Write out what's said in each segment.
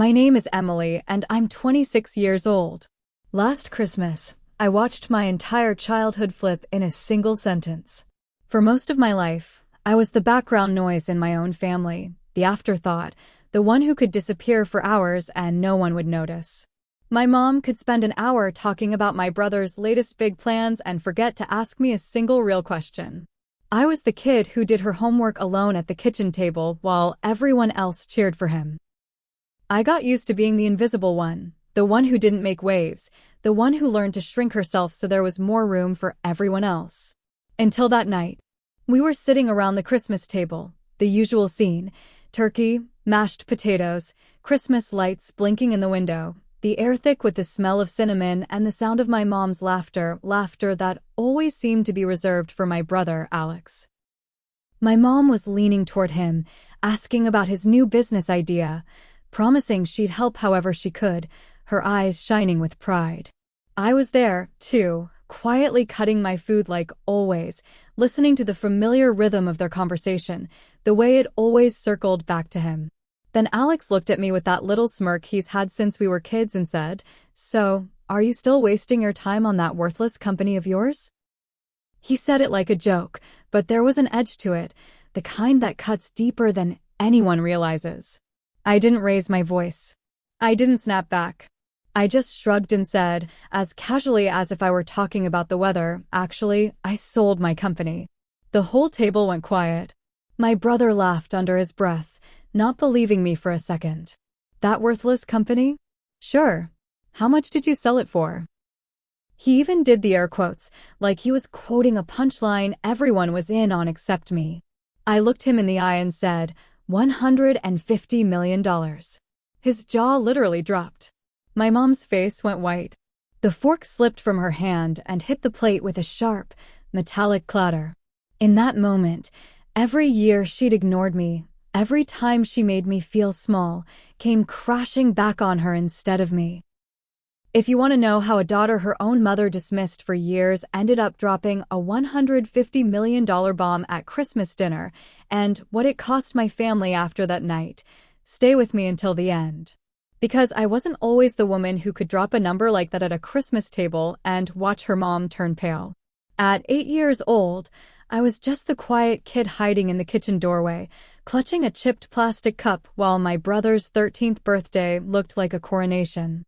My name is Emily, and I'm 26 years old. Last Christmas, I watched my entire childhood flip in a single sentence. For most of my life, I was the background noise in my own family, the afterthought, the one who could disappear for hours and no one would notice. My mom could spend an hour talking about my brother's latest big plans and forget to ask me a single real question. I was the kid who did her homework alone at the kitchen table while everyone else cheered for him. I got used to being the invisible one, the one who didn't make waves, the one who learned to shrink herself so there was more room for everyone else. Until that night. We were sitting around the Christmas table, the usual scene: turkey, mashed potatoes, Christmas lights blinking in the window, the air thick with the smell of cinnamon and the sound of my mom's laughter that always seemed to be reserved for my brother, Alex. My mom was leaning toward him, asking about his new business idea, promising she'd help however she could, her eyes shining with pride. I was there, too, quietly cutting my food like always, listening to the familiar rhythm of their conversation, the way it always circled back to him. Then Alex looked at me with that little smirk he's had since we were kids and said, "So, are you still wasting your time on that worthless company of yours?" He said it like a joke, but there was an edge to it, the kind that cuts deeper than anyone realizes. I didn't raise my voice. I didn't snap back. I just shrugged and said, as casually as if I were talking about the weather, "Actually, I sold my company." The whole table went quiet. My brother laughed under his breath, not believing me for a second. "That worthless company? Sure. How much did you sell it for?" He even did the air quotes, like he was quoting a punchline everyone was in on except me. I looked him in the eye and said, $150 million. His jaw literally dropped. My mom's face went white. The fork slipped from her hand and hit the plate with a sharp, metallic clatter. In that moment, every year she'd ignored me, every time she made me feel small, came crashing back on her instead of me. If you want to know how a daughter her own mother dismissed for years ended up dropping a $150 million bomb at Christmas dinner, and what it cost my family after that night, stay with me until the end. Because I wasn't always the woman who could drop a number like that at a Christmas table and watch her mom turn pale. At 8 years old, I was just the quiet kid hiding in the kitchen doorway, clutching a chipped plastic cup while my brother's 13th birthday looked like a coronation.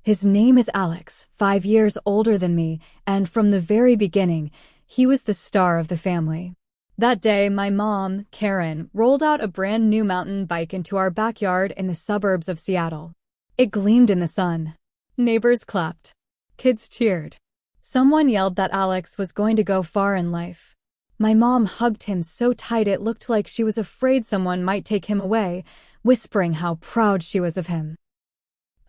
His name is Alex, 5 years older than me, and from the very beginning, he was the star of the family. That day, my mom, Karen, rolled out a brand new mountain bike into our backyard in the suburbs of Seattle. It gleamed in the sun. Neighbors clapped. Kids cheered. Someone yelled that Alex was going to go far in life. My mom hugged him so tight it looked like she was afraid someone might take him away, whispering how proud she was of him.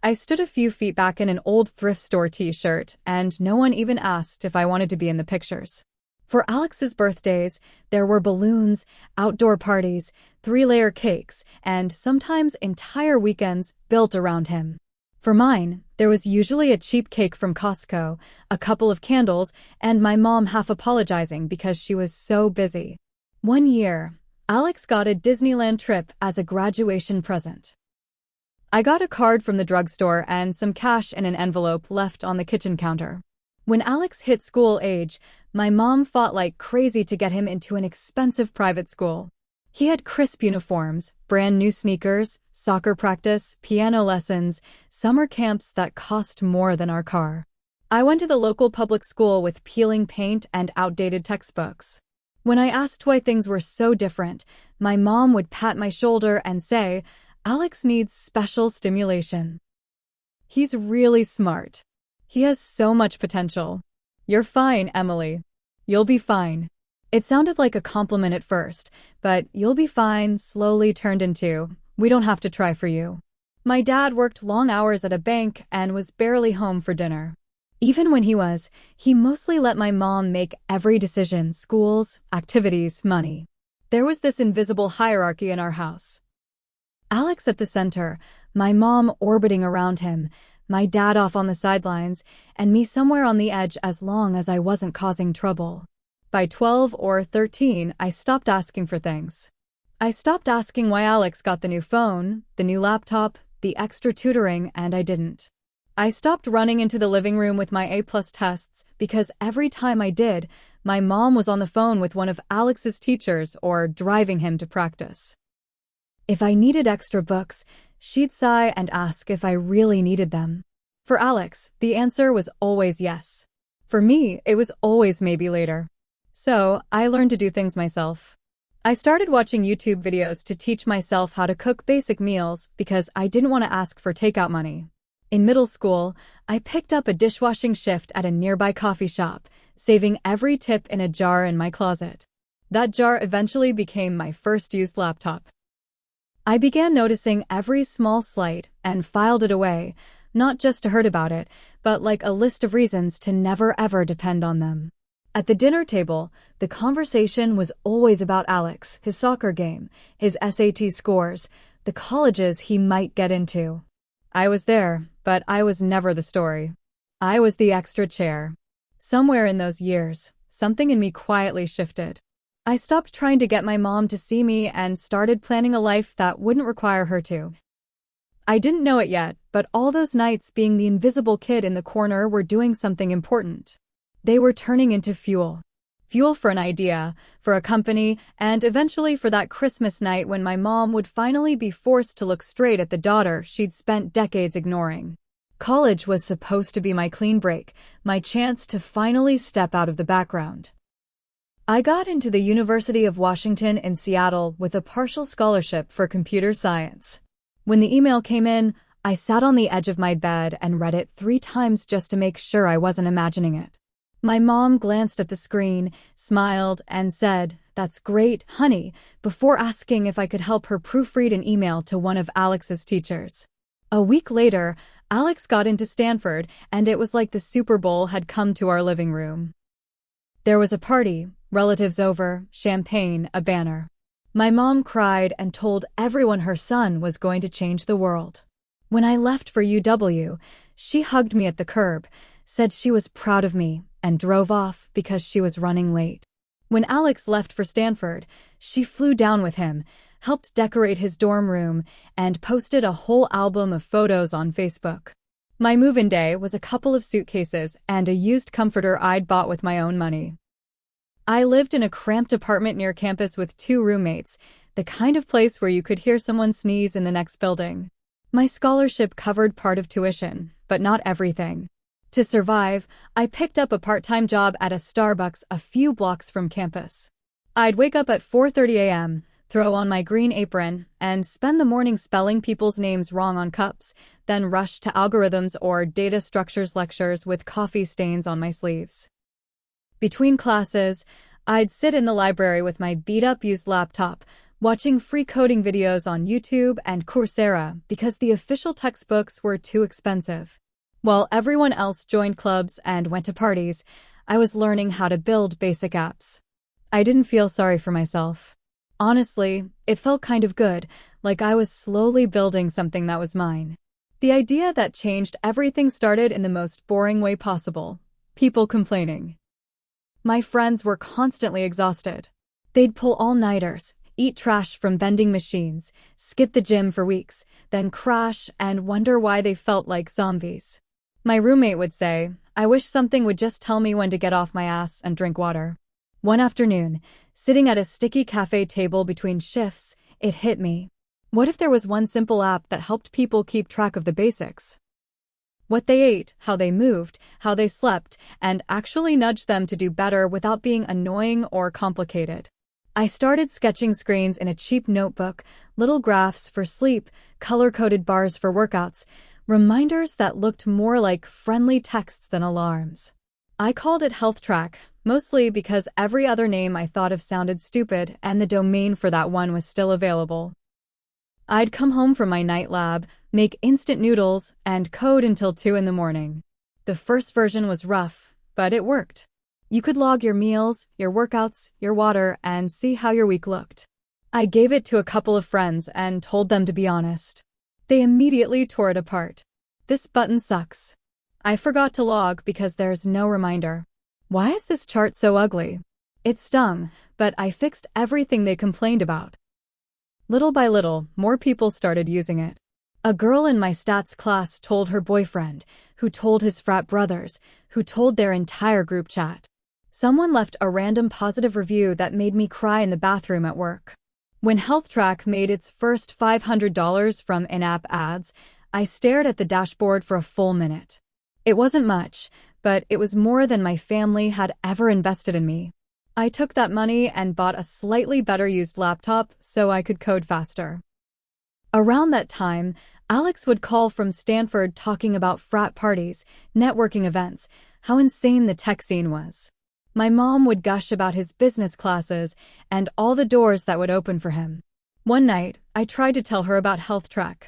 I stood a few feet back in an old thrift store t-shirt, and no one even asked if I wanted to be in the pictures. For Alex's birthdays, there were balloons, outdoor parties, 3-layer cakes, and sometimes entire weekends built around him. For mine, there was usually a cheap cake from Costco, a couple of candles, and my mom half apologizing because she was so busy. One year, Alex got a Disneyland trip as a graduation present. I got a card from the drugstore and some cash in an envelope left on the kitchen counter. When Alex hit school age, my mom fought like crazy to get him into an expensive private school. He had crisp uniforms, brand new sneakers, soccer practice, piano lessons, summer camps that cost more than our car. I went to the local public school with peeling paint and outdated textbooks. When I asked why things were so different, my mom would pat my shoulder and say, "Alex needs special stimulation. He's really smart. He has so much potential. You're fine, Emily. You'll be fine." It sounded like a compliment at first, but "you'll be fine" slowly turned into, "we don't have to try for you." My dad worked long hours at a bank and was barely home for dinner. Even when he mostly let my mom make every decision: schools, activities, money. There was this invisible hierarchy in our house. Alex at the center, my mom orbiting around him, my dad off on the sidelines, and me somewhere on the edge as long as I wasn't causing trouble. By 12 or 13, I stopped asking for things. I stopped asking why Alex got the new phone, the new laptop, the extra tutoring, and I didn't. I stopped running into the living room with my A-plus tests because every time I did, my mom was on the phone with one of Alex's teachers or driving him to practice. If I needed extra books, she'd sigh and ask if I really needed them. For Alex, the answer was always yes. For me, it was always maybe later. So, I learned to do things myself. I started watching YouTube videos to teach myself how to cook basic meals because I didn't want to ask for takeout money. In middle school, I picked up a dishwashing shift at a nearby coffee shop, saving every tip in a jar in my closet. That jar eventually became my first used laptop. I began noticing every small slight and filed it away, not just to hurt about it, but like a list of reasons to never ever depend on them. At the dinner table, the conversation was always about Alex, his soccer game, his SAT scores, the colleges he might get into. I was there, but I was never the story. I was the extra chair. Somewhere in those years, something in me quietly shifted. I stopped trying to get my mom to see me and started planning a life that wouldn't require her to. I didn't know it yet, but all those nights being the invisible kid in the corner were doing something important. They were turning into fuel. Fuel for an idea, for a company, and eventually for that Christmas night when my mom would finally be forced to look straight at the daughter she'd spent decades ignoring. College was supposed to be my clean break, my chance to finally step out of the background. I got into the University of Washington in Seattle with a partial scholarship for computer science. When the email came in, I sat on the edge of my bed and read it 3 times just to make sure I wasn't imagining it. My mom glanced at the screen, smiled, and said, "That's great, honey," before asking if I could help her proofread an email to one of Alex's teachers. A week later, Alex got into Stanford, and it was like the Super Bowl had come to our living room. There was a party, relatives over, champagne, a banner. My mom cried and told everyone her son was going to change the world. When I left for UW, she hugged me at the curb, said she was proud of me, and drove off because she was running late. When Alex left for Stanford, she flew down with him, helped decorate his dorm room, and posted a whole album of photos on Facebook. My move-in day was a couple of suitcases and a used comforter I'd bought with my own money. I lived in a cramped apartment near campus with 2 roommates, the kind of place where you could hear someone sneeze in the next building. My scholarship covered part of tuition, but not everything. To survive, I picked up a part-time job at a Starbucks a few blocks from campus. I'd wake up at 4:30 a.m., throw on my green apron, and spend the morning spelling people's names wrong on cups, then rush to algorithms or data structures lectures with coffee stains on my sleeves. Between classes, I'd sit in the library with my beat-up used laptop, watching free coding videos on YouTube and Coursera because the official textbooks were too expensive. While everyone else joined clubs and went to parties, I was learning how to build basic apps. I didn't feel sorry for myself. Honestly, it felt kind of good, like I was slowly building something that was mine. The idea that changed everything started in the most boring way possible: people complaining. My friends were constantly exhausted. They'd pull all-nighters, eat trash from vending machines, skip the gym for weeks, then crash and wonder why they felt like zombies. My roommate would say, "I wish something would just tell me when to get off my ass and drink water." One afternoon, sitting at a sticky cafe table between shifts, it hit me. What if there was one simple app that helped people keep track of the basics? What they ate, how they moved, how they slept, and actually nudged them to do better without being annoying or complicated. I started sketching screens in a cheap notebook, little graphs for sleep, color-coded bars for workouts, reminders that looked more like friendly texts than alarms. I called it Health Track, mostly because every other name I thought of sounded stupid and the domain for that one was still available. I'd come home from my night lab, make instant noodles, and code until 2 in the morning. The first version was rough, but it worked. You could log your meals, your workouts, your water, and see how your week looked. I gave it to a couple of friends and told them to be honest. They immediately tore it apart. "This button sucks." I forgot to log because there's no reminder. "Why is this chart so ugly?" It stung, but I fixed everything they complained about. Little by little, more people started using it. A girl in my stats class told her boyfriend, who told his frat brothers, who told their entire group chat. Someone left a random positive review that made me cry in the bathroom at work. When HealthTrack made its first $500 from in-app ads, I stared at the dashboard for a full minute. It wasn't much, but it was more than my family had ever invested in me. I took that money and bought a slightly better used laptop so I could code faster. Around that time, Alex would call from Stanford talking about frat parties, networking events, how insane the tech scene was. My mom would gush about his business classes and all the doors that would open for him. One night, I tried to tell her about HealthTrack.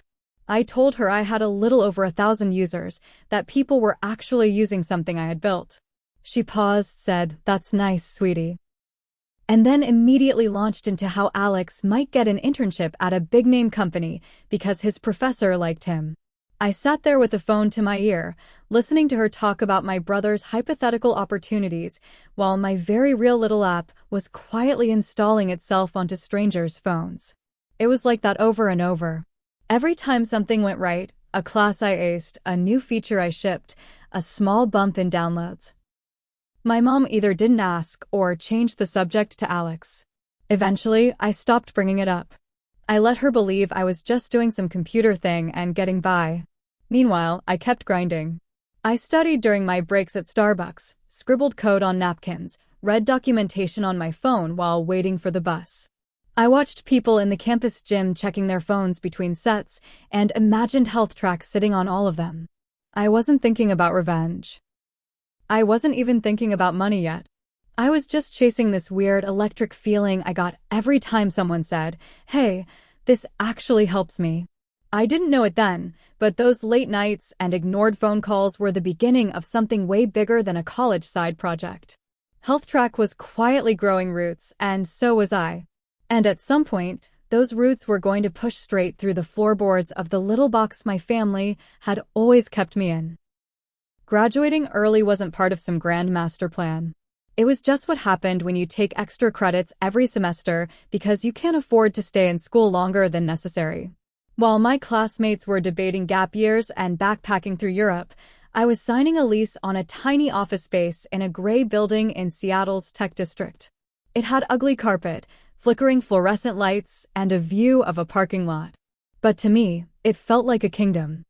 I told her I had a little over 1,000 users, that people were actually using something I had built. She paused, said, "That's nice, sweetie," and then immediately launched into how Alex might get an internship at a big-name company because his professor liked him. I sat there with the phone to my ear, listening to her talk about my brother's hypothetical opportunities, while my very real little app was quietly installing itself onto strangers' phones. It was like that over and over. Every time something went right, a class I aced, a new feature I shipped, a small bump in downloads. My mom either didn't ask or changed the subject to Alex. Eventually, I stopped bringing it up. I let her believe I was just doing some computer thing and getting by. Meanwhile, I kept grinding. I studied during my breaks at Starbucks, scribbled code on napkins, read documentation on my phone while waiting for the bus. I watched people in the campus gym checking their phones between sets and imagined HealthTrack sitting on all of them. I wasn't thinking about revenge. I wasn't even thinking about money yet. I was just chasing this weird electric feeling I got every time someone said, "Hey, this actually helps me." I didn't know it then, but those late nights and ignored phone calls were the beginning of something way bigger than a college side project. HealthTrack was quietly growing roots, and so was I. And at some point, those roots were going to push straight through the floorboards of the little box my family had always kept me in. Graduating early wasn't part of some grand master plan. It was just what happened when you take extra credits every semester because you can't afford to stay in school longer than necessary. While my classmates were debating gap years and backpacking through Europe, I was signing a lease on a tiny office space in a gray building in Seattle's tech district. It had ugly carpet, flickering fluorescent lights, and a view of a parking lot. But to me, it felt like a kingdom.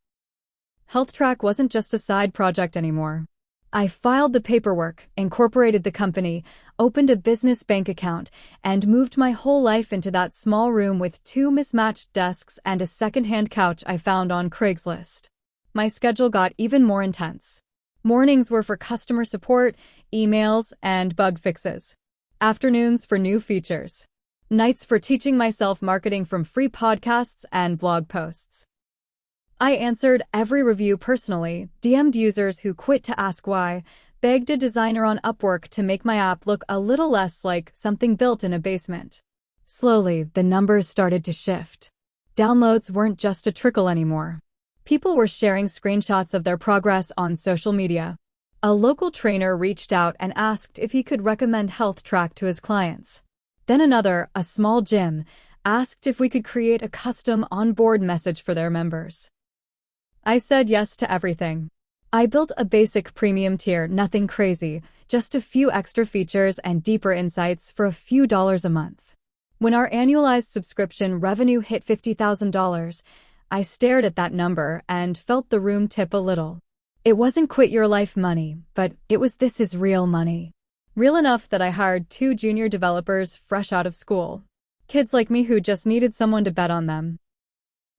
HealthTrack wasn't just a side project anymore. I filed the paperwork, incorporated the company, opened a business bank account, and moved my whole life into that small room with 2 mismatched desks and a second-hand couch I found on Craigslist. My schedule got even more intense. Mornings were for customer support, emails, and bug fixes. Afternoons for new features. Nights for teaching myself marketing from free podcasts and blog posts. I answered every review personally, DM'd users who quit to ask why, begged a designer on Upwork to make my app look a little less like something built in a basement. Slowly, the numbers started to shift. Downloads weren't just a trickle anymore. People were sharing screenshots of their progress on social media. A local trainer reached out and asked if he could recommend HealthTrack to his clients. Then another, a small gym, asked if we could create a custom onboard message for their members. I said yes to everything. I built a basic premium tier, nothing crazy, just a few extra features and deeper insights for a few dollars a month. When our annualized subscription revenue hit $50,000, I stared at that number and felt the room tip a little. It wasn't quit your life money, but it was this is real money. Real enough that I hired 2 junior developers fresh out of school. Kids like me who just needed someone to bet on them.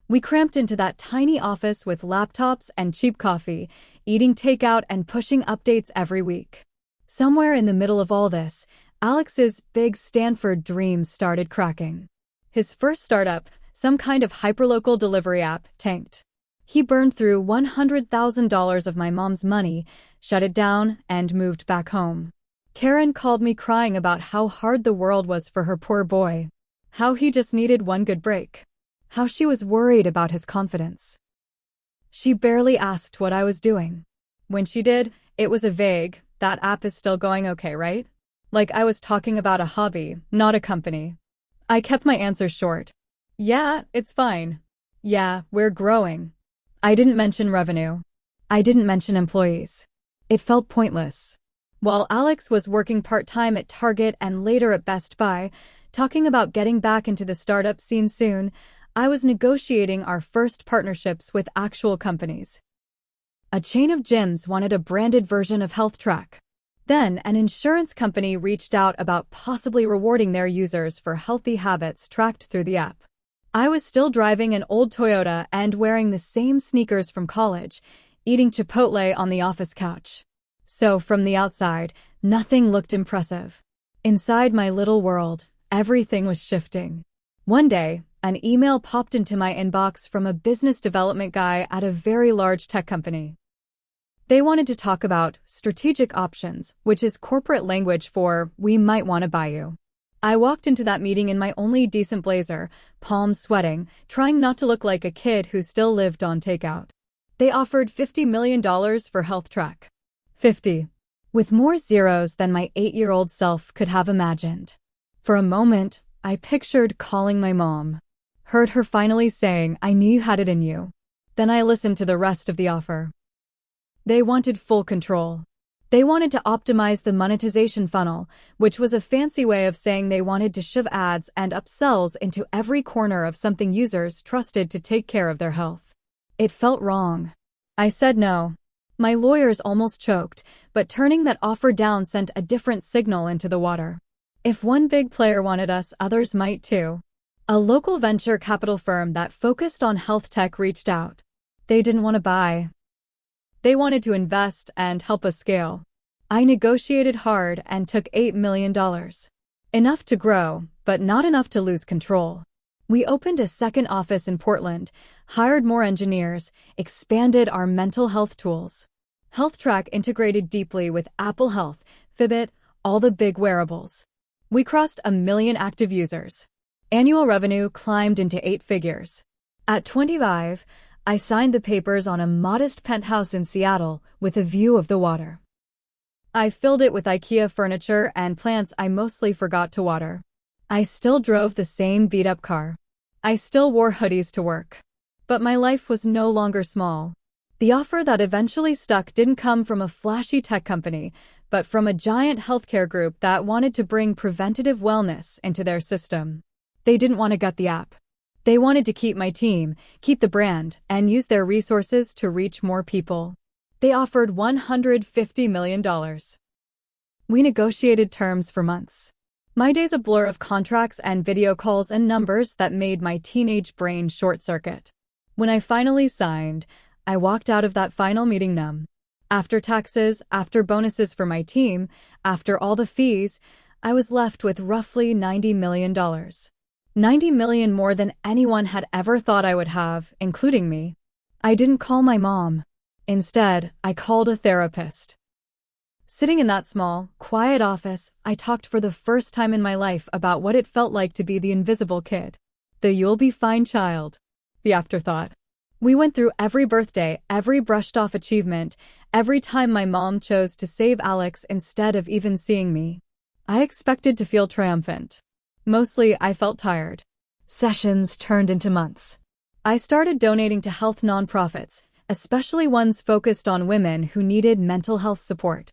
We cramped into that tiny office with laptops and cheap coffee, eating takeout and pushing updates every week. Somewhere in the middle of all this, Alex's big Stanford dream started cracking. His first startup, some kind of hyperlocal delivery app, tanked. He burned through $100,000 of my mom's money, shut it down, and moved back home. Karen called me crying about how hard the world was for her poor boy. How he just needed one good break. How she was worried about his confidence. She barely asked what I was doing. When she did, it was a vague, "That app is still going okay, right?" Like I was talking about a hobby, not a company. I kept my answer short. "Yeah, it's fine." Yeah, we're growing. I didn't mention revenue. I didn't mention employees. It felt pointless. While Alex was working part-time at Target and later at Best Buy, talking about getting back into the startup scene soon, I was negotiating our first partnerships with actual companies. A chain of gyms wanted a branded version of HealthTrack. Then, an insurance company reached out about possibly rewarding their users for healthy habits tracked through the app. I was still driving an old Toyota and wearing the same sneakers from college, eating Chipotle on the office couch. So, from the outside, nothing looked impressive. Inside my little world, everything was shifting. One day, an email popped into my inbox from a business development guy at a very large tech company. They wanted to talk about strategic options, which is corporate language for we might want to buy you. I walked into that meeting in my only decent blazer, palms sweating, trying not to look like a kid who still lived on takeout. They offered $50 million for HealthTrack. 50. With more zeros than my 8-year-old self could have imagined. For a moment, I pictured calling my mom. Heard her finally saying, "I knew you had it in you." Then I listened to the rest of the offer. They wanted full control. They wanted to optimize the monetization funnel, which was a fancy way of saying they wanted to shove ads and upsells into every corner of something users trusted to take care of their health. It felt wrong. I said no. My lawyers almost choked, but turning that offer down sent a different signal into the water. If one big player wanted us, others might too. A local venture capital firm that focused on health tech reached out. They didn't want to buy. They wanted to invest and help us scale. I negotiated hard and took $8 million. Enough to grow, but not enough to lose control. We opened a second office in Portland, hired more engineers, expanded our mental health tools. HealthTrack integrated deeply with Apple Health, Fitbit, all the big wearables. We crossed 1 million active users. Annual revenue climbed into 8 figures. At 25, I signed the papers on a modest penthouse in Seattle with a view of the water. I filled it with IKEA furniture and plants I mostly forgot to water. I still drove the same beat-up car. I still wore hoodies to work. But my life was no longer small. The offer that eventually stuck didn't come from a flashy tech company, but from a giant healthcare group that wanted to bring preventative wellness into their system. They didn't want to gut the app. They wanted to keep my team, keep the brand, and use their resources to reach more people. They offered $150 million. We negotiated terms for months. My days a blur of contracts and video calls and numbers that made my teenage brain short-circuit. When I finally signed, I walked out of that final meeting numb. After taxes, after bonuses for my team, after all the fees, I was left with roughly $90 million. $90 million more than anyone had ever thought I would have, including me. I didn't call my mom. Instead, I called a therapist. Sitting in that small, quiet office, I talked for the first time in my life about what it felt like to be the invisible kid. The "you'll be fine" child. The afterthought. We went through every birthday, every brushed-off achievement, every time my mom chose to save Alex instead of even seeing me. I expected to feel triumphant. Mostly, I felt tired. Sessions turned into months. I started donating to health nonprofits, especially ones focused on women who needed mental health support.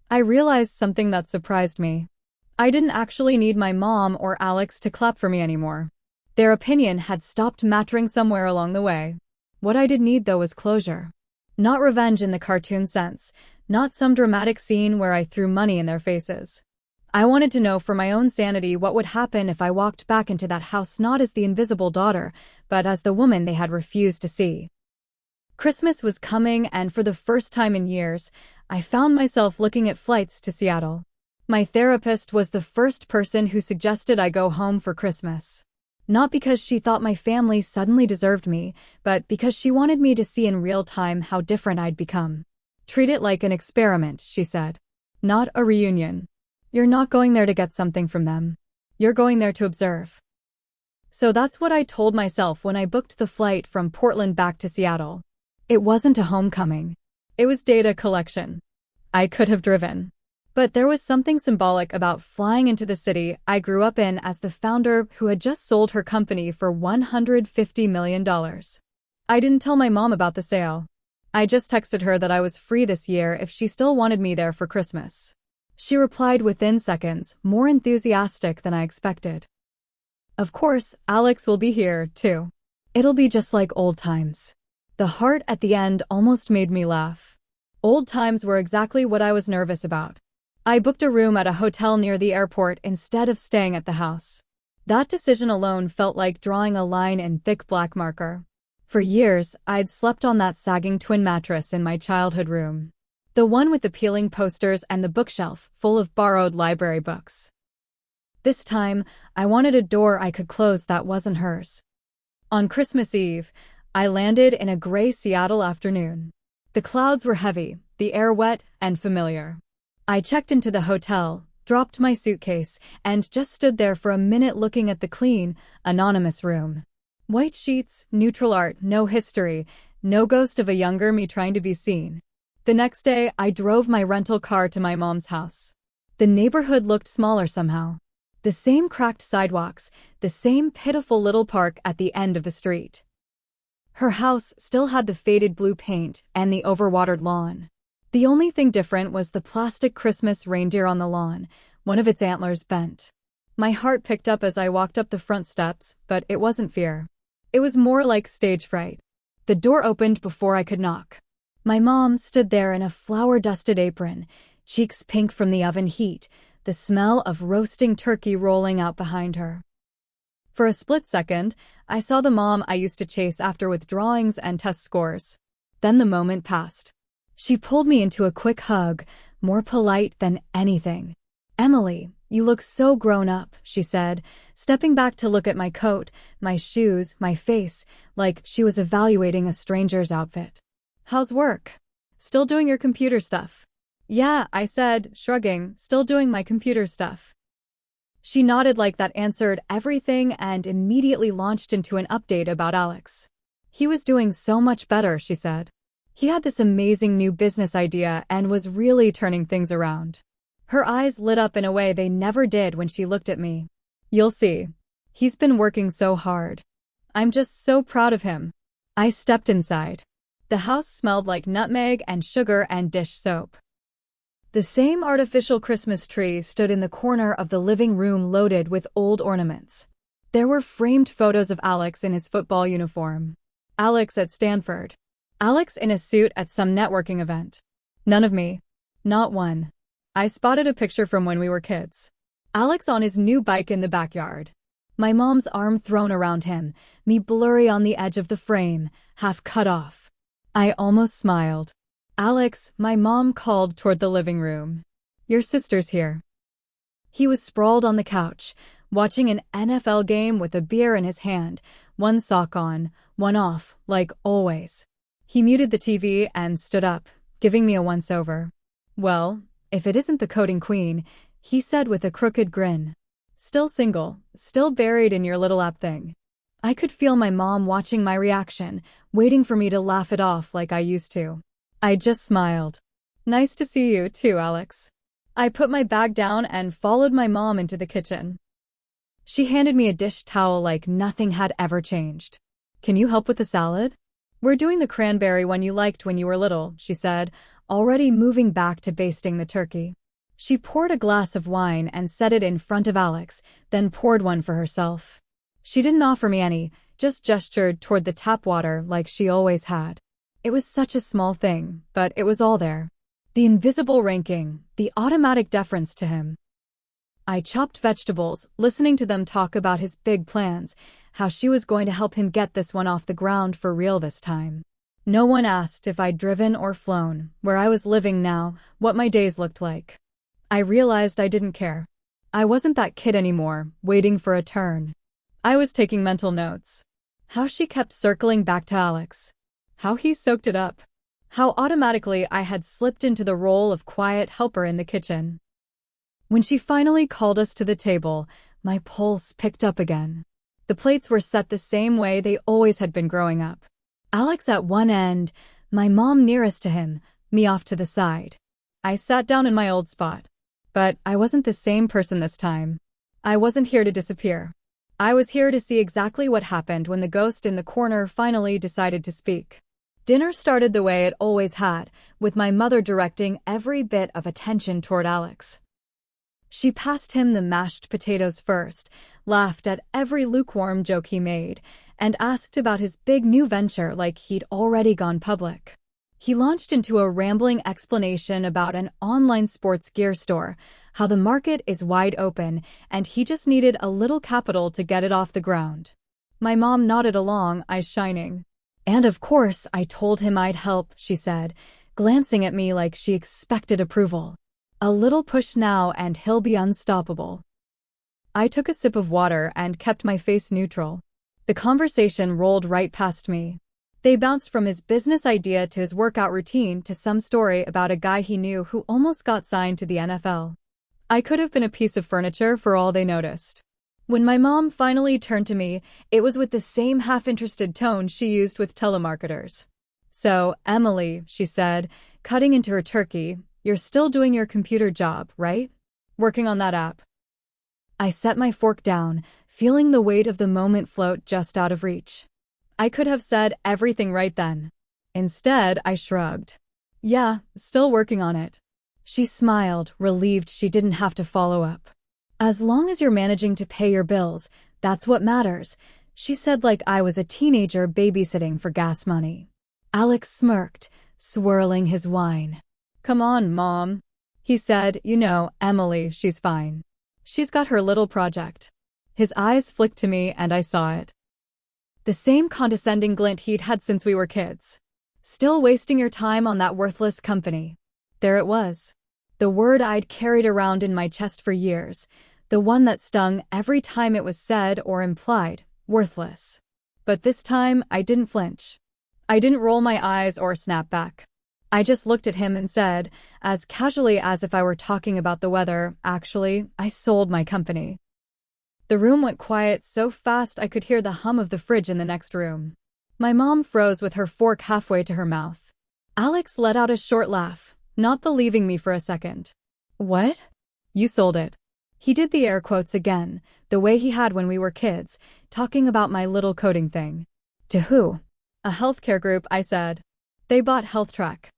I realized something that surprised me. I didn't actually need my mom or Alex to clap for me anymore. Their opinion had stopped mattering somewhere along the way. What I did need, though, was closure. Not revenge in the cartoon sense, not some dramatic scene where I threw money in their faces. I wanted to know for my own sanity what would happen if I walked back into that house not as the invisible daughter, but as the woman they had refused to see. Christmas was coming, and for the first time in years, I found myself looking at flights to Seattle. My therapist was the first person who suggested I go home for Christmas. Not because she thought my family suddenly deserved me, but because she wanted me to see in real time how different I'd become. Treat it like an experiment, she said. Not a reunion. You're not going there to get something from them. You're going there to observe. So that's what I told myself when I booked the flight from Portland back to Seattle. It wasn't a homecoming. It was data collection. I could have driven. But there was something symbolic about flying into the city I grew up in as the founder who had just sold her company for $150 million. I didn't tell my mom about the sale. I just texted her that I was free this year if she still wanted me there for Christmas. She replied within seconds, more enthusiastic than I expected. Of course, Alex will be here, too. It'll be just like old times. The heart at the end almost made me laugh. Old times were exactly what I was nervous about. I booked a room at a hotel near the airport instead of staying at the house. That decision alone felt like drawing a line in thick black marker. For years, I'd slept on that sagging twin mattress in my childhood room. The one with the peeling posters and the bookshelf full of borrowed library books. This time, I wanted a door I could close that wasn't hers. On Christmas Eve, I landed in a gray Seattle afternoon. The clouds were heavy, the air wet and familiar. I checked into the hotel, dropped my suitcase, and just stood there for a minute looking at the clean, anonymous room. White sheets, neutral art, no history, no ghost of a younger me trying to be seen. The next day, I drove my rental car to my mom's house. The neighborhood looked smaller somehow. The same cracked sidewalks, the same pitiful little park at the end of the street. Her house still had the faded blue paint and the overwatered lawn. The only thing different was the plastic Christmas reindeer on the lawn, one of its antlers bent. My heart picked up as I walked up the front steps, but it wasn't fear. It was more like stage fright. The door opened before I could knock. My mom stood there in a flour-dusted apron, cheeks pink from the oven heat, the smell of roasting turkey rolling out behind her. For a split second, I saw the mom I used to chase after with drawings and test scores. Then the moment passed. She pulled me into a quick hug, more polite than anything. "Emily, you look so grown up," she said, stepping back to look at my coat, my shoes, my face, like she was evaluating a stranger's outfit. "How's work? Still doing your computer stuff?" "Yeah," I said, shrugging, "still doing my computer stuff." She nodded like that answered everything and immediately launched into an update about Alex. "He was doing so much better," she said. "He had this amazing new business idea and was really turning things around." Her eyes lit up in a way they never did when she looked at me. "You'll see. He's been working so hard. I'm just so proud of him." I stepped inside. The house smelled like nutmeg and sugar and dish soap. The same artificial Christmas tree stood in the corner of the living room loaded with old ornaments. There were framed photos of Alex in his football uniform. Alex at Stanford. Alex in a suit at some networking event. None of me. Not one. I spotted a picture from when we were kids. Alex on his new bike in the backyard. My mom's arm thrown around him, me blurry on the edge of the frame, half cut off. I almost smiled. "Alex," my mom called toward the living room. "Your sister's here." He was sprawled on the couch, watching an NFL game with a beer in his hand, one sock on, one off, like always. He muted the TV and stood up, giving me a once-over. "Well, if it isn't the coding queen," he said with a crooked grin. "Still single, still buried in your little app thing." I could feel my mom watching my reaction, waiting for me to laugh it off like I used to. I just smiled. "Nice to see you, too, Alex." I put my bag down and followed my mom into the kitchen. She handed me a dish towel like nothing had ever changed. "Can you help with the salad?" "We're doing the cranberry one you liked when you were little," she said, already moving back to basting the turkey. She poured a glass of wine and set it in front of Alex, then poured one for herself. She didn't offer me any, just gestured toward the tap water like she always had. It was such a small thing, but it was all there. The invisible ranking, the automatic deference to him. I chopped vegetables, listening to them talk about his big plans, how she was going to help him get this one off the ground for real this time. No one asked if I'd driven or flown, where I was living now, what my days looked like. I realized I didn't care. I wasn't that kid anymore, waiting for a turn. I was taking mental notes. How she kept circling back to Alex. How he soaked it up. How automatically I had slipped into the role of quiet helper in the kitchen. When she finally called us to the table, my pulse picked up again. The plates were set the same way they always had been growing up. Alex at one end, my mom nearest to him, me off to the side. I sat down in my old spot. But I wasn't the same person this time. I wasn't here to disappear. I was here to see exactly what happened when the ghost in the corner finally decided to speak. Dinner started the way it always had, with my mother directing every bit of attention toward Alex. She passed him the mashed potatoes first, laughed at every lukewarm joke he made, and asked about his big new venture like he'd already gone public. He launched into a rambling explanation about an online sports gear store, how the market is wide open, and he just needed a little capital to get it off the ground. My mom nodded along, eyes shining. And of course, I told him I'd help, she said, glancing at me like she expected approval. A little push now and he'll be unstoppable. I took a sip of water and kept my face neutral. The conversation rolled right past me. They bounced from his business idea to his workout routine to some story about a guy he knew who almost got signed to the NFL. I could have been a piece of furniture for all they noticed. When my mom finally turned to me, it was with the same half-interested tone she used with telemarketers. "So, Emily," she said, cutting into her turkey, "you're still doing your computer job, right? Working on that app." I set my fork down, feeling the weight of the moment float just out of reach. I could have said everything right then. Instead, I shrugged. "Yeah, still working on it." She smiled, relieved she didn't have to follow up. "As long as you're managing to pay your bills, that's what matters," she said like I was a teenager babysitting for gas money. Alex smirked, swirling his wine. "Come on, Mom," he said. "You know, Emily, she's fine. She's got her little project." His eyes flicked to me and I saw it. The same condescending glint he'd had since we were kids. "Still wasting your time on that worthless company." There it was. The word I'd carried around in my chest for years. The one that stung every time it was said or implied. Worthless. But this time, I didn't flinch. I didn't roll my eyes or snap back. I just looked at him and said, as casually as if I were talking about the weather, "Actually, I sold my company." The room went quiet so fast I could hear the hum of the fridge in the next room. My mom froze with her fork halfway to her mouth. Alex let out a short laugh, not believing me for a second. "What? You sold it?" He did the air quotes again, the way he had when we were kids, talking about my little coding thing. "To who?" "A healthcare group," I said. "They bought HealthTrack."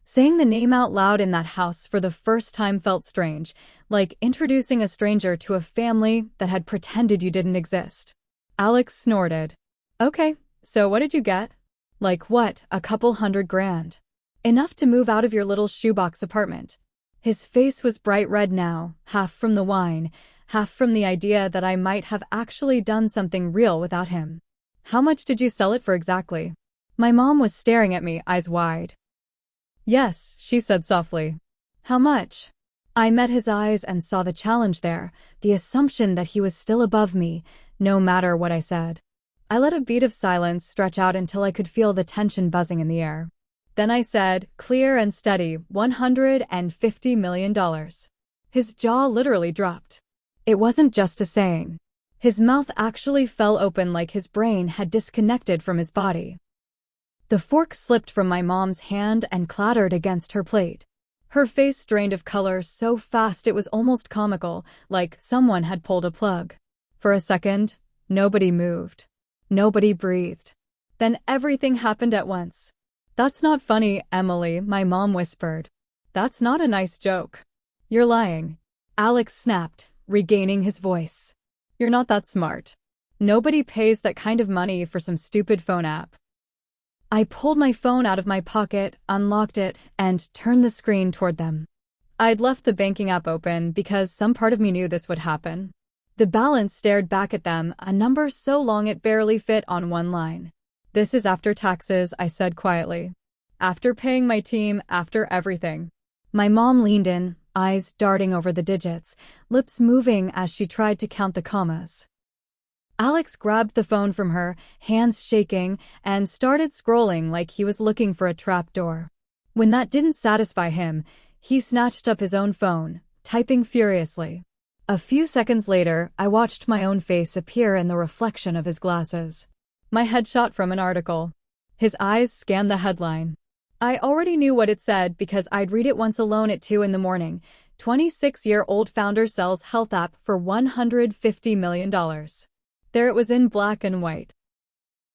Saying the name out loud in that house for the first time felt strange, like introducing a stranger to a family that had pretended you didn't exist. Alex snorted. "Okay, so what did you get?" "Like what, a couple $100,000. Enough to move out of your little shoebox apartment." His face was bright red now, half from the wine, half from the idea that I might have actually done something real without him. "How much did you sell it for exactly?" My mom was staring at me, eyes wide. "Yes," she said softly. "How much?" I met his eyes and saw the challenge there, the assumption that he was still above me, no matter what I said. I let a beat of silence stretch out until I could feel the tension buzzing in the air. Then I said, clear and steady, $150 million. His jaw literally dropped. It wasn't just a saying. His mouth actually fell open like his brain had disconnected from his body. The fork slipped from my mom's hand and clattered against her plate. Her face drained of color so fast it was almost comical, like someone had pulled a plug. For a second, nobody moved. Nobody breathed. Then everything happened at once. "That's not funny, Emily," my mom whispered. "That's not a nice joke." "You're lying." Alex snapped, regaining his voice. "You're not that smart. Nobody pays that kind of money for some stupid phone app." I pulled my phone out of my pocket, unlocked it, and turned the screen toward them. I'd left the banking app open because some part of me knew this would happen. The balance stared back at them, a number so long it barely fit on one line. "This is after taxes," I said quietly. "After paying my team, after everything." My mom leaned in, eyes darting over the digits, lips moving as she tried to count the commas. Alex grabbed the phone from her, hands shaking, and started scrolling like he was looking for a trapdoor. When that didn't satisfy him, he snatched up his own phone, typing furiously. A few seconds later, I watched my own face appear in the reflection of his glasses. My headshot from an article. His eyes scanned the headline. I already knew what it said because I'd read it once alone at 2 in the morning. 26-year-old founder sells health app for $150 million. There it was in black and white.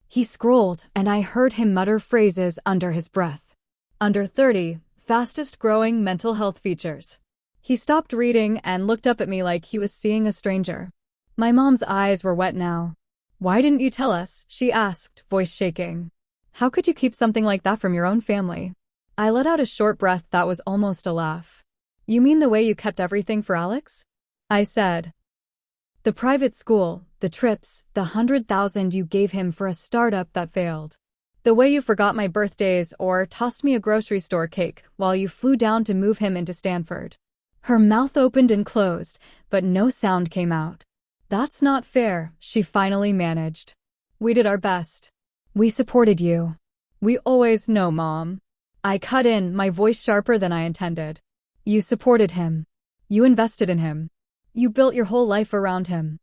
He scrolled, and I heard him mutter phrases under his breath. Under 30, fastest growing mental health features. He stopped reading and looked up at me like he was seeing a stranger. My mom's eyes were wet now. "Why didn't you tell us?" she asked, voice shaking. "How could you keep something like that from your own family?" I let out a short breath that was almost a laugh. "You mean the way you kept everything for Alex?" I said. "The private school, the trips, the 100,000 you gave him for a startup that failed. The way you forgot my birthdays or tossed me a grocery store cake while you flew down to move him into Stanford." Her mouth opened and closed, but no sound came out. "That's not fair," she finally managed. "We did our best. We supported you. We always know, Mom." I cut in, my voice sharper than I intended. "You supported him. You invested in him. You built your whole life around him.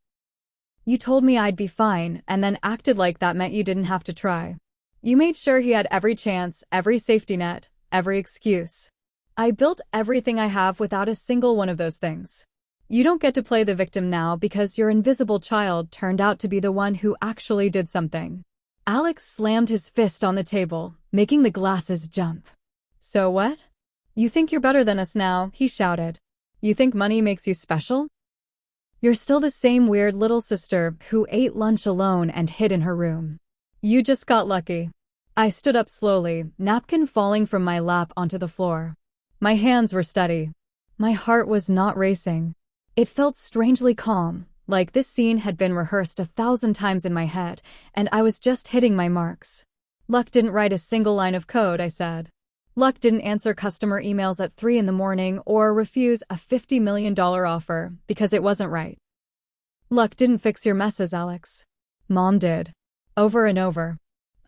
You told me I'd be fine and then acted like that meant you didn't have to try. You made sure he had every chance, every safety net, every excuse. I built everything I have without a single one of those things. You don't get to play the victim now because your invisible child turned out to be the one who actually did something." Alex slammed his fist on the table, making the glasses jump. "So what? You think you're better than us now," he shouted. "You think money makes you special? You're still the same weird little sister who ate lunch alone and hid in her room. You just got lucky." I stood up slowly, napkin falling from my lap onto the floor. My hands were steady. My heart was not racing. It felt strangely calm, like this scene had been rehearsed 1,000 times in my head, and I was just hitting my marks. "Luck didn't write a single line of code," I said. "Luck didn't answer customer emails at 3 in the morning or refuse a $50 million offer because it wasn't right. Luck didn't fix your messes, Alex. Mom did." Over and over.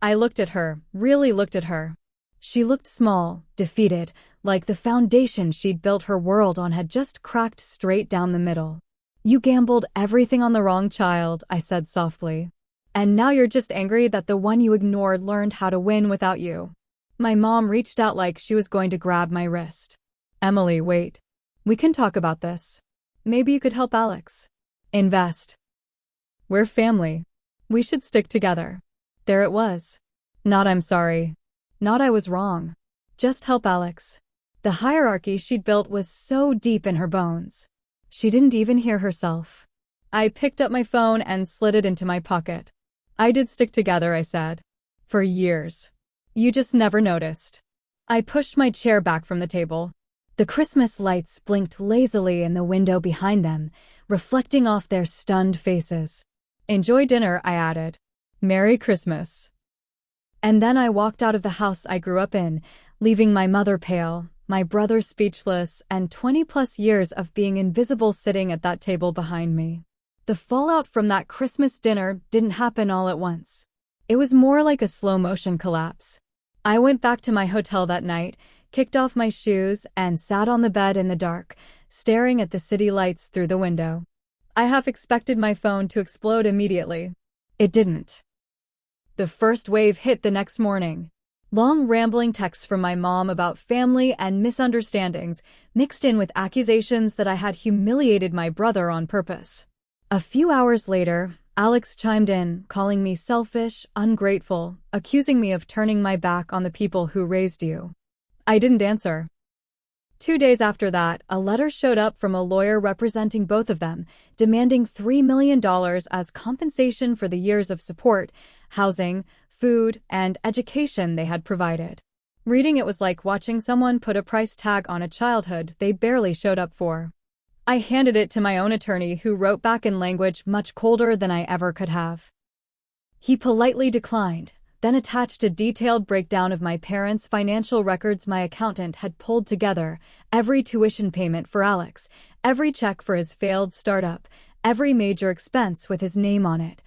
I looked at her, really looked at her. She looked small, defeated, like the foundation she'd built her world on had just cracked straight down the middle. "You gambled everything on the wrong child," I said softly. "And now you're just angry that the one you ignored learned how to win without you." My mom reached out like she was going to grab my wrist. "Emily, wait. We can talk about this. Maybe you could help Alex. Invest. We're family. We should stick together." There it was. Not "I'm sorry." Not "I was wrong." Just help Alex. The hierarchy she'd built was so deep in her bones. She didn't even hear herself. I picked up my phone and slid it into my pocket. "I did stick together," I said. "For years. You just never noticed." I pushed my chair back from the table. The Christmas lights blinked lazily in the window behind them, reflecting off their stunned faces. "Enjoy dinner," I added. "Merry Christmas." And then I walked out of the house I grew up in, leaving my mother pale, my brother speechless, and 20-plus years of being invisible sitting at that table behind me. The fallout from that Christmas dinner didn't happen all at once. It was more like a slow-motion collapse. I went back to my hotel that night, kicked off my shoes, and sat on the bed in the dark, staring at the city lights through the window. I half expected my phone to explode immediately. It didn't. The first wave hit the next morning. Long rambling texts from my mom about family and misunderstandings, mixed in with accusations that I had humiliated my brother on purpose. A few hours later, Alex chimed in, calling me selfish, ungrateful, accusing me of turning my back on the people who raised you. I didn't answer. 2 days after that, a letter showed up from a lawyer representing both of them, demanding $3 million as compensation for the years of support, housing, food, and education they had provided. Reading it was like watching someone put a price tag on a childhood they barely showed up for. I handed it to my own attorney, who wrote back in language much colder than I ever could have. He politely declined, then attached a detailed breakdown of my parents' financial records my accountant had pulled together, every tuition payment for Alex, every check for his failed startup, every major expense with his name on it,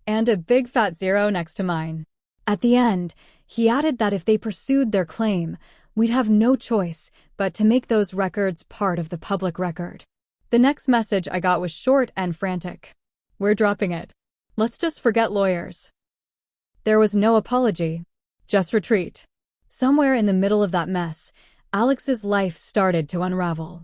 and a big fat zero next to mine. At the end, he added that if they pursued their claim, we'd have no choice but to make those records part of the public record. The next message I got was short and frantic. "We're dropping it. Let's just forget lawyers." There was no apology, just retreat. Somewhere in the middle of that mess, Alex's life started to unravel.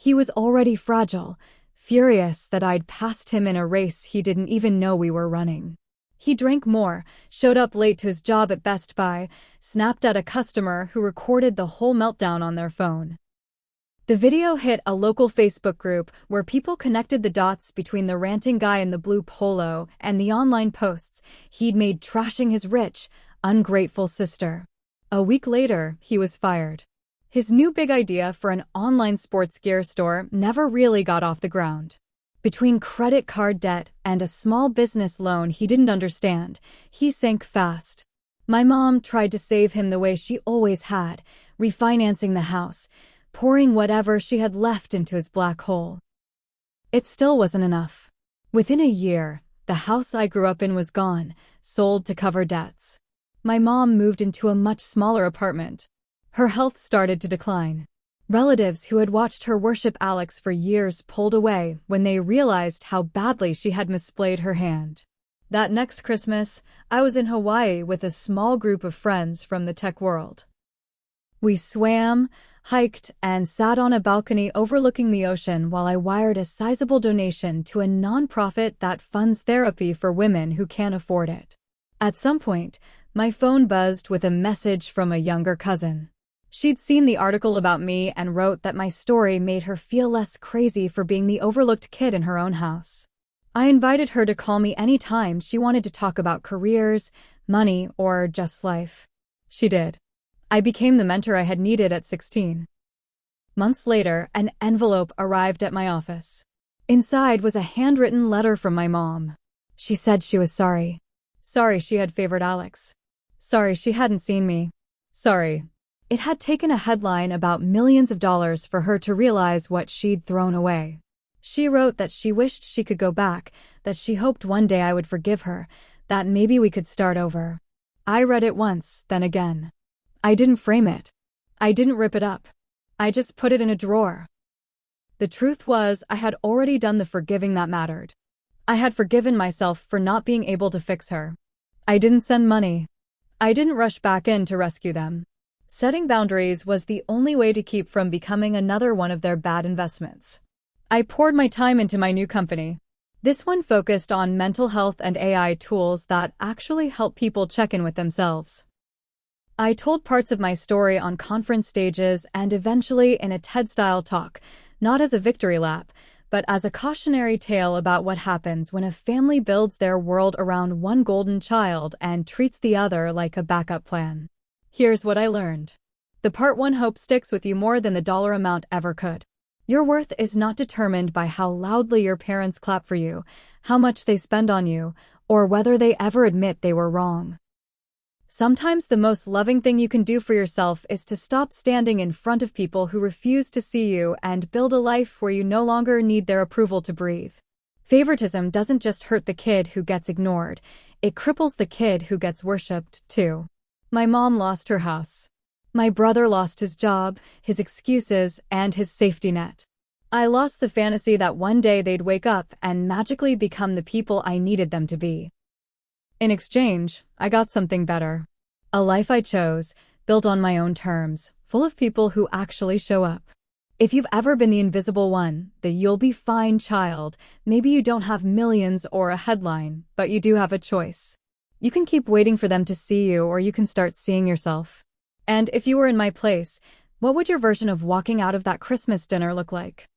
He was already fragile, furious that I'd passed him in a race he didn't even know we were running. He drank more, showed up late to his job at Best Buy, snapped at a customer who recorded the whole meltdown on their phone. The video hit a local Facebook group where people connected the dots between the ranting guy in the blue polo and the online posts he'd made trashing his rich, ungrateful sister. A week later, he was fired. His new big idea for an online sports gear store never really got off the ground. Between credit card debt and a small business loan he didn't understand, he sank fast. My mom tried to save him the way she always had, refinancing the house, pouring whatever she had left into his black hole. It still wasn't enough. Within a year, the house I grew up in was gone, sold to cover debts. My mom moved into a much smaller apartment. Her health started to decline. Relatives who had watched her worship Alex for years pulled away when they realized how badly she had misplayed her hand. That next Christmas, I was in Hawaii with a small group of friends from the tech world. We swam, hiked, and sat on a balcony overlooking the ocean while I wired a sizable donation to a nonprofit that funds therapy for women who can't afford it. At some point, my phone buzzed with a message from a younger cousin. She'd seen the article about me and wrote that my story made her feel less crazy for being the overlooked kid in her own house. I invited her to call me anytime she wanted to talk about careers, money, or just life. She did. I became the mentor I had needed at 16. Months later, an envelope arrived at my office. Inside was a handwritten letter from my mom. She said she was sorry. Sorry she had favored Alex. Sorry she hadn't seen me. Sorry. It had taken a headline about millions of dollars for her to realize what she'd thrown away. She wrote that she wished she could go back, that she hoped one day I would forgive her, that maybe we could start over. I read it once, then again. I didn't frame it. I didn't rip it up. I just put it in a drawer. The truth was, I had already done the forgiving that mattered. I had forgiven myself for not being able to fix her. I didn't send money. I didn't rush back in to rescue them. Setting boundaries was the only way to keep from becoming another one of their bad investments. I poured my time into my new company. This one focused on mental health and AI tools that actually help people check in with themselves. I told parts of my story on conference stages and eventually in a TED-style talk, not as a victory lap, but as a cautionary tale about what happens when a family builds their world around one golden child and treats the other like a backup plan. Here's what I learned. The part one hope sticks with you more than the dollar amount ever could. Your worth is not determined by how loudly your parents clap for you, how much they spend on you, or whether they ever admit they were wrong. Sometimes the most loving thing you can do for yourself is to stop standing in front of people who refuse to see you and build a life where you no longer need their approval to breathe. Favoritism doesn't just hurt the kid who gets ignored, it cripples the kid who gets worshipped, too. My mom lost her house. My brother lost his job, his excuses, and his safety net. I lost the fantasy that one day they'd wake up and magically become the people I needed them to be. In exchange, I got something better. A life I chose, built on my own terms, full of people who actually show up. If you've ever been the invisible one, the you'll be fine child, maybe you don't have millions or a headline, but you do have a choice. You can keep waiting for them to see you, or you can start seeing yourself. And if you were in my place, what would your version of walking out of that Christmas dinner look like?